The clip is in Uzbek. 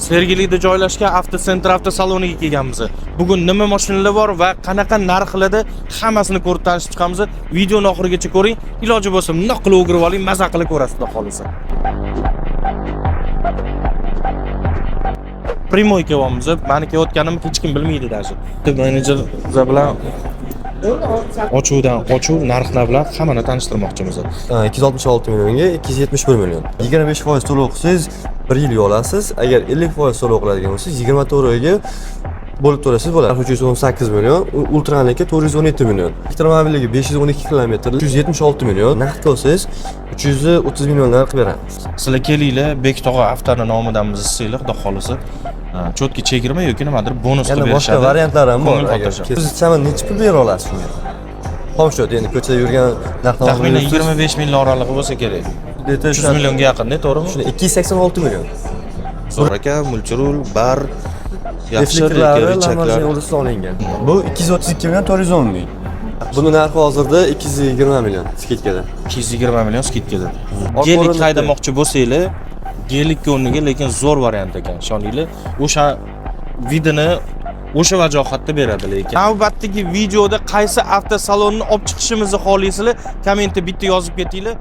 Sergelida joylashgan avtosentr avtosaloniga kelganmiz. Bugun nima mashinalar bor va qanaqa narxlarda hammasini ko'rib tanishib chiqamiz. Videoni oxirigacha ko'ring. Iloji bo'lsa bundoq qilib o'girib oling, maza qilib ko'rasiz, xudo xolisa. Primoy kelyapmiz. Meni kelayotganimni hech kim bilmaydi даже. Menejer bilan ochuv narxlar bilan hammani tanishtirmoqchimiz. 266 millionga 271 million. 25% to'lov qilsangiz 1 yil olasiz. Agar 50% to'lov qiladigan bo'lsangiz 24 oyga bo'lib to'lasiz bo'ladi. 318 million, ultraniki 417 million. Elektromobilligi 512 kilometr, 376 million. Naqd olsangiz 330 millionlar qilib beramiz. Sizlar kelinglar, Bektog'a avtoni nomidan bizni sizlar, xudo xolisa. Cho'tki chegirma yoki nimadir bonus qilib berishadi. Boshqa variantlar ham bor. Siz chaman necha pul bera olasiz shunga? Xomshot, endi ko'chada yurgan narxdan taxminan 25 million oralig'i bo'lsa kerak. 300 millionga yaqin-da, to'g'rimi? Shuni 286 million. Zo'r aka, mulchirul, bar, yaxshi reflektorlar o'rtasida olingan. Bu 232 million 410 ming. Buni narxi hozirda 220 million skitkada. 220 million skitkada. Gelik haydamoqchi bo'lsanglar, gelikka o'rniga lekin zo'r variant ekan, ishoninglar. O'sha vidini o'sha vajohatda beradi lekin. Navbatdagi videoda qaysi avtosalonni olib chiqishimizni xohlaysizlar? Kommentda bitta yozib ketinglar.